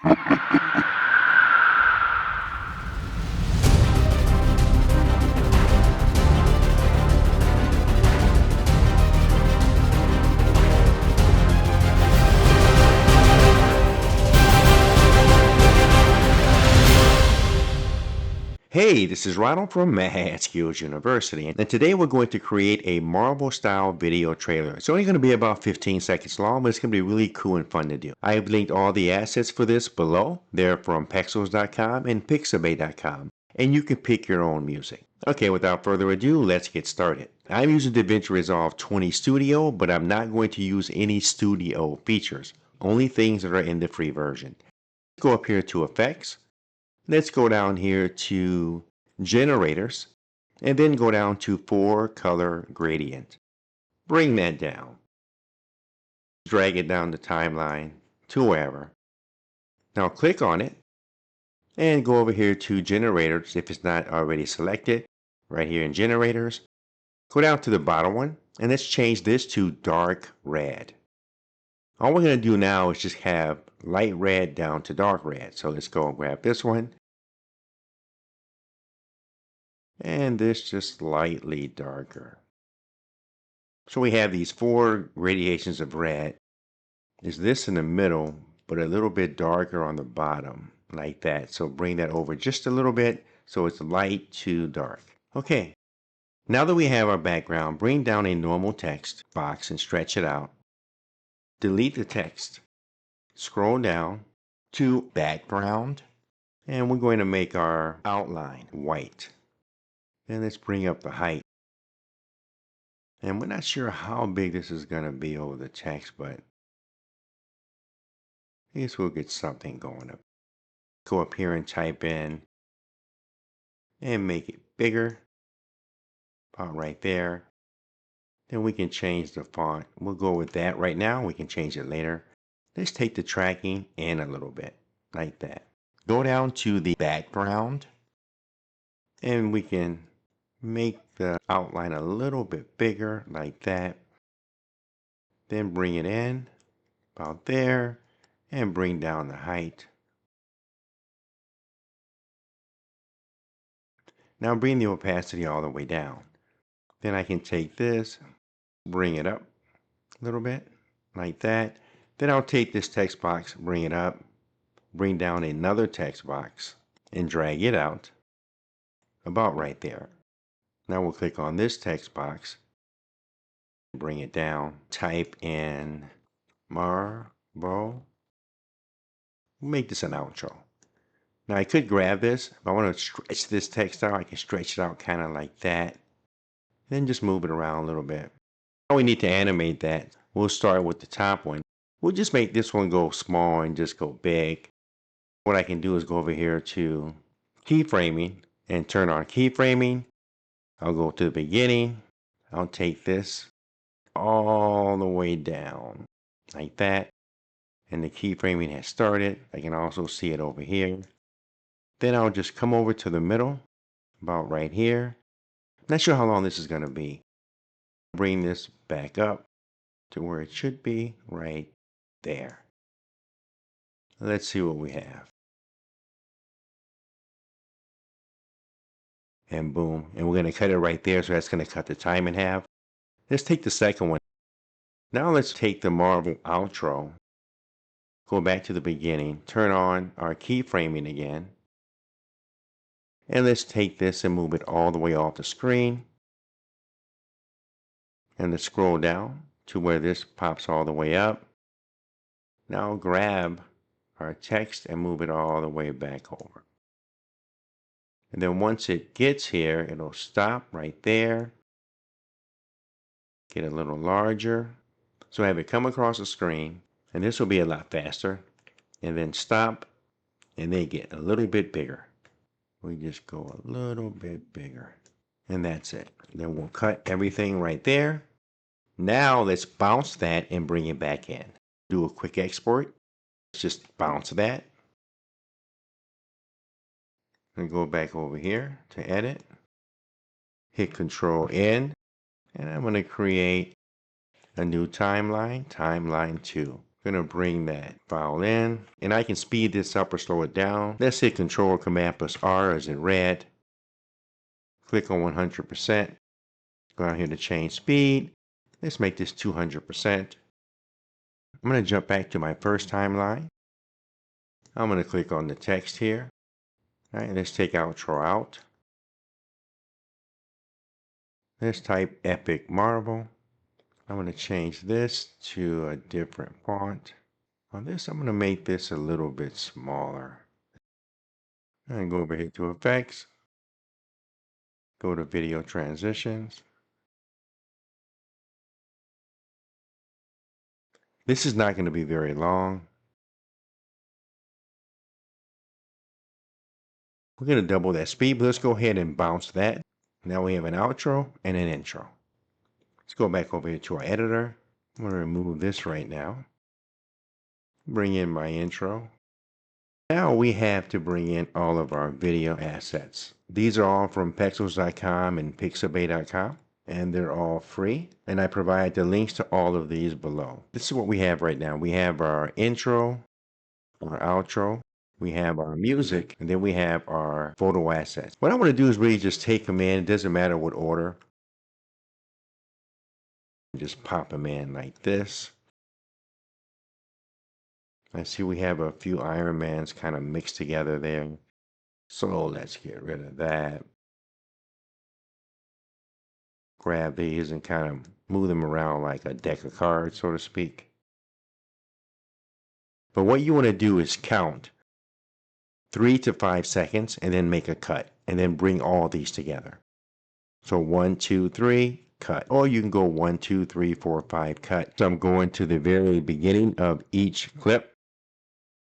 Hey, this is Ronald from MADEskills University, and today we're going to create a Marvel style video trailer. It's only going to be about 15 seconds long, but it's going to be really cool and fun to do. I have linked all the assets for this below. They're from PEXELS.com and PIXABY.com, and you can pick your own music. Okay, without further ado, let's get started. I'm using Davinci Resolve 20 Studio, but I'm not going to use any studio features, only things that are in the free version. Go up here to Effects. Let's go down here to Generators, and then go down to 4-Color Gradient. Bring that down. Drag it down the timeline to wherever. Now click on it, and go over here to Generators if it's not already selected. Right here in Generators. Go down to the bottom one, and let's change this to dark red. All we're going to do now is just have light red down to dark red. So let's go and grab this one. And this just slightly darker. So we have these 4 gradations of red. Is this in the middle, but a little bit darker on the bottom, like that. So bring that over just a little bit so it's light to dark. Okay. Now that we have our background, bring down a normal text box and stretch it out. Delete the text. Scroll down to background, and we're going to make our outline white. Then let's bring up the height. And we're not sure how big this is going to be over the text, but I guess we'll get something going up. Go up here and type in and make it bigger, about right there. Then we can change the font. We'll go with that right now. We can change it later. Let's take the tracking in a little bit, like that. Go down to the background, and we can make the outline a little bit bigger, like that. Then bring it in, about there, and bring down the height. Now bring the opacity all the way down. Then I can take this, bring it up a little bit, like that. Then I'll take this text box, bring it up, bring down another text box, and drag it out, about right there. Now we'll click on this text box, bring it down, type in Marvel. Make this an outro. Now I could grab this. If I want to stretch this text out, I can stretch it out kind of like that. Then just move it around a little bit. Now we need to animate that. We'll start with the top one. We'll just make this one go small and just go big. What I can do is go over here to keyframing and turn on keyframing. I'll go to the beginning. I'll take this all the way down like that. And the keyframing has started. I can also see it over here. Then I'll just come over to the middle, about right here. Not sure how long this is going to be. Bring this back up to where it should be, right there. Let's see what we have. And boom. And we're going to cut it right there, so that's going to cut the time in half. Let's take the second one. Now let's take the Marvel outro. Go back to the beginning. Turn on our keyframing again. And let's take this and move it all the way off the screen. And let's scroll down to where this pops all the way up. Now grab our text and move it all the way back over. And then once it gets here, it'll stop right there. Get a little larger. So have it come across the screen. And this will be a lot faster. And then stop. And then get a little bit bigger. We just go a little bit bigger. And that's it. Then we'll cut everything right there. Now let's bounce that and bring it back in. Do a quick export. Let's just bounce that. And go back over here to edit. Hit Control N. And I'm going to create a new timeline, timeline 2. I'm going to bring that file in, and I can speed this up or slow it down. Let's hit Control Command plus R as in red. Click on 100%. Go down here to change speed. Let's make this 200%. I'm going to jump back to my first timeline. I'm going to click on the text here. All right, let's take outro out. Let's type Epic Marvel. I'm going to change this to a different font. On this, I'm going to make this a little bit smaller. And go over here to Effects. Go to Video Transitions. This is not going to be very long. We're going to double that speed, but let's go ahead and bounce that. Now we have an outro and an intro. Let's go back over here to our editor. I'm going to remove this right now. Bring in my intro. Now we have to bring in all of our video assets. These are all from PEXELS.com and PIXABY.com, and they're all free. And I provide the links to all of these below. This is what we have right now. We have our intro, our outro, we have our music, and then we have our photo assets. What I want to do is really just take them in. It doesn't matter what order. Just pop them in like this. I see we have a few Iron Mans kind of mixed together there. So let's get rid of that. Grab these and kind of move them around like a deck of cards, so to speak. But what you want to do is count 3 to 5 seconds and then make a cut and then bring all these together. So 1, 2, 3, cut. Or you can go 1, 2, 3, 4, 5, cut. So I'm going to the very beginning of each clip.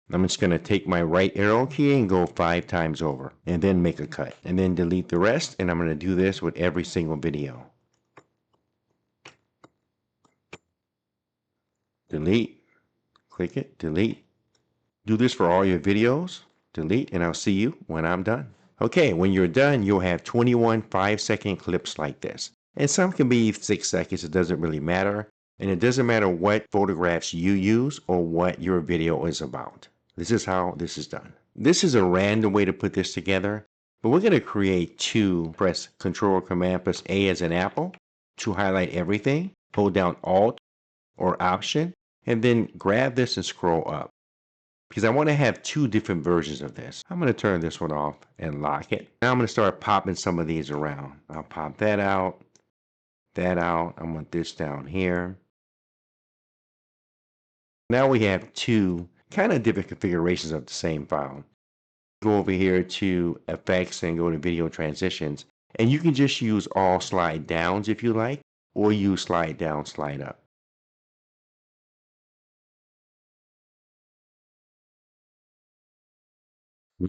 I'm just going to take my right arrow key and go 5 times over and then make a cut and then delete the rest. And I'm going to do this with every single video. Delete, click it, delete. Do this for all your videos, delete, and I'll see you when I'm done. Okay, when you're done, you'll have 21 5-second clips like this. And some can be 6 seconds, it doesn't really matter. And it doesn't matter what photographs you use or what your video is about. This is how this is done. This is a random way to put this together, but we're going to create 2. Press Control Command plus A as an apple to highlight everything. Hold down Alt or Option, and then grab this and scroll up. Because I want to have 2 different versions of this. I'm going to turn this one off and lock it. Now I'm going to start popping some of these around. I'll pop that out, that out. I want this down here. Now we have 2 kind of different configurations of the same file. Go over here to Effects and go to Video Transitions. And you can just use all slide downs if you like, or use slide down, slide up.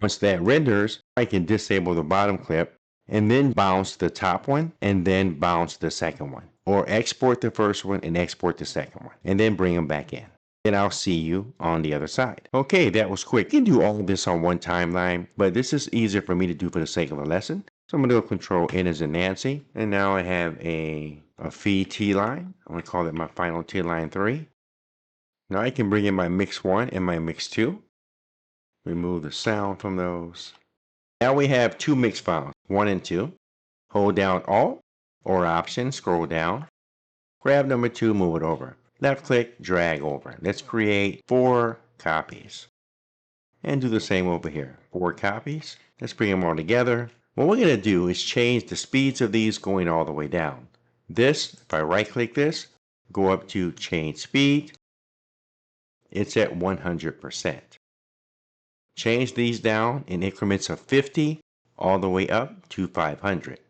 Once that renders, I can disable the bottom clip and then bounce the top one and then bounce the second one. Or export the first one and export the second one and then bring them back in. And I'll see you on the other side. Okay, that was quick. You can do all of this on one timeline, but this is easier for me to do for the sake of a lesson. So I'm going to go Control N as in Nancy. And now I have a feed T line. I'm going to call it my final T line 3. Now I can bring in my mix 1 and my mix 2. Remove the sound from those. Now we have 2 mix files, 1 and 2. Hold down Alt or Option, scroll down. Grab number 2, move it over. Left click, drag over. Let's create 4 copies. And do the same over here. 4 copies. Let's bring them all together. What we're going to do is change the speeds of these going all the way down. This, if I right click this, go up to change speed. It's at 100%. Change these down in increments of 50 all the way up to 500.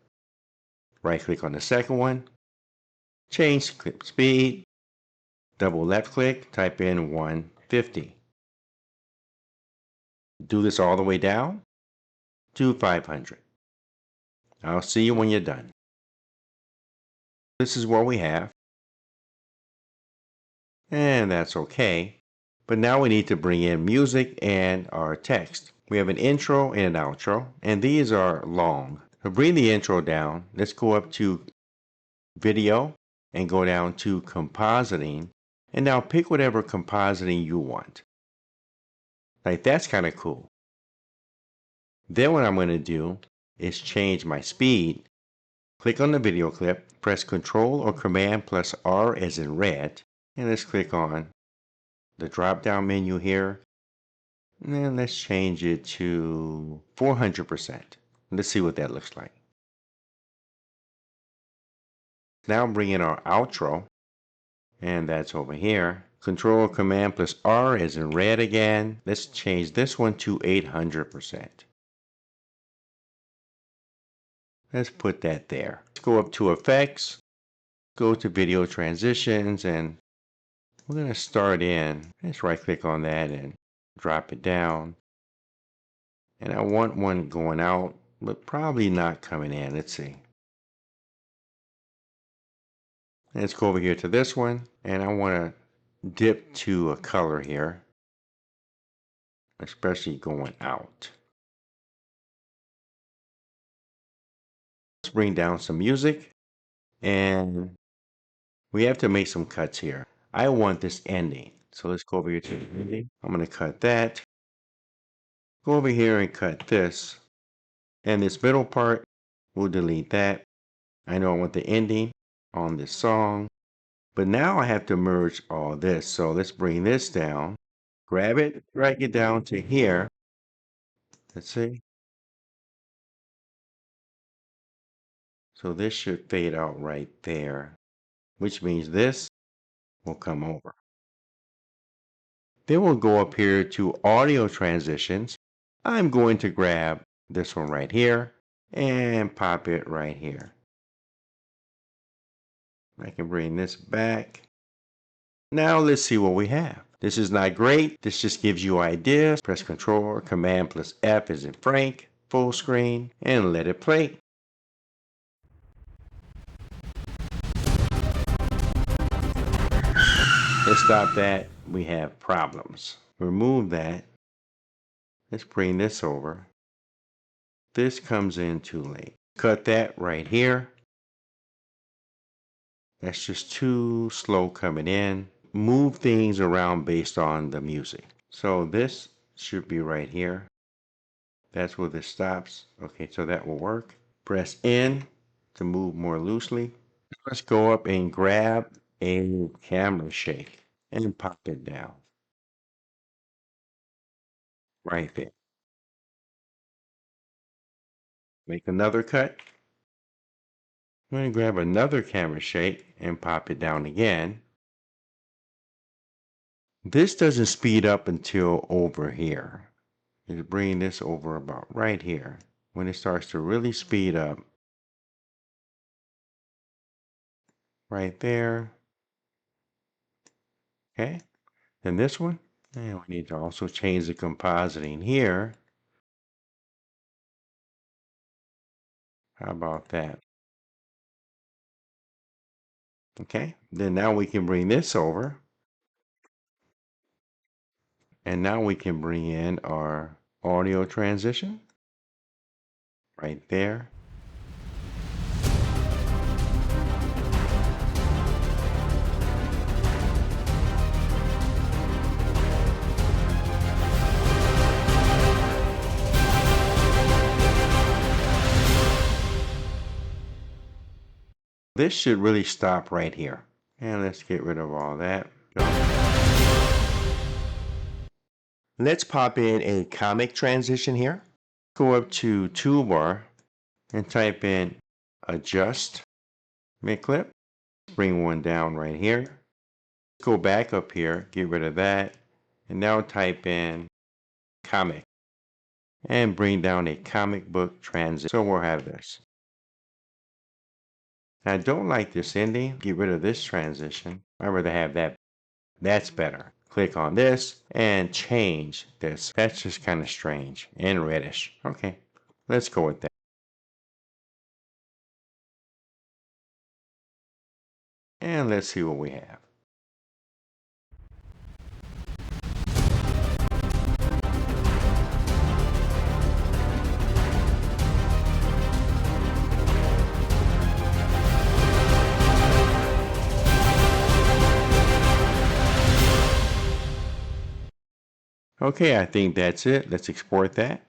Right click on the second one. Change clip speed. Double left click, type in 150. Do this all the way down to 500. I'll see you when you're done. This is what we have. And that's okay. But now we need to bring in music and our text. We have an intro and an outro, and these are long. To bring the intro down, let's go up to Video and go down to Compositing And now pick whatever compositing you want. Like, that's kind of cool. Then what I'm going to do is change my speed. Click on the video clip, press Ctrl or Command plus R as in red, and let's click on the drop down menu here. And then let's change it to 400%. Let's see what that looks like. Now bring in our outro, and that's over here. Control Command plus R as in red again. Let's change this one to 800%. Let's put that there. Let's go up to Effects, go to Video Transitions, and we're going to start in. Let's right click on that and drop it down. And I want one going out, but probably not coming in. Let's see. Let's go over here to this one, and I want to dip to a color here, especially going out. Let's bring down some music, and we have to make some cuts here. I want this ending, so let's go over here to the ending. I'm going to cut that. Go over here and cut this, and this middle part, we'll delete that. I know I want the ending on this song, but now I have to merge all this. So let's bring this down, grab it, drag it down to here. Let's see. So this should fade out right there, which means this will come over. Then we'll go up here to audio transitions. I'm going to grab this one right here and pop it right here. I can bring this back. Now let's see what we have. This is not great. This just gives you ideas. Press Ctrl or Command plus F as in Frank, full screen, and let it play. Let's stop that. We have problems. Remove that. Let's bring this over. This comes in too late. Cut that right here. That's just too slow coming in. Move things around based on the music. So this should be right here. That's where this stops. Okay, so that will work. Press N to move more loosely. Let's go up and grab a camera shake and pop it down. Right there. Make another cut. I'm going to grab another camera shake and pop it down again. This doesn't speed up until over here. You bring this over about right here. When it starts to really speed up, right there. Okay. Then this one, and we need to also change the compositing here. How about that? Okay. Then now we can bring this over. And now we can bring in our audio transition right there. This should really stop right here. And let's get rid of all that. Let's pop in a comic transition here. Go up to Toolbar and type in Adjust Mid-Clip. Bring one down right here. Go back up here, get rid of that, and now type in Comic. And bring down a comic book transition. So we'll have this. I don't like this ending. Get rid of this transition. I'd rather have that. That's better. Click on this and change this. That's just kind of strange and reddish. Okay, let's go with that. And let's see what we have. Okay, I think that's it. Let's export that.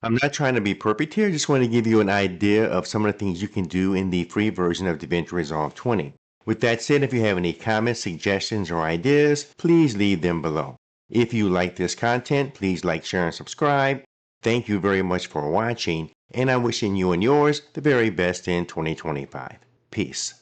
I'm not trying to be perfect here, just want to give you an idea of some of the things you can do in the free version of DaVinci Resolve 20. With that said, if you have any comments, suggestions, or ideas, please leave them below. If you like this content, please like, share, and subscribe. Thank you very much for watching, and I'm wishing you and yours the very best in 2025. Peace.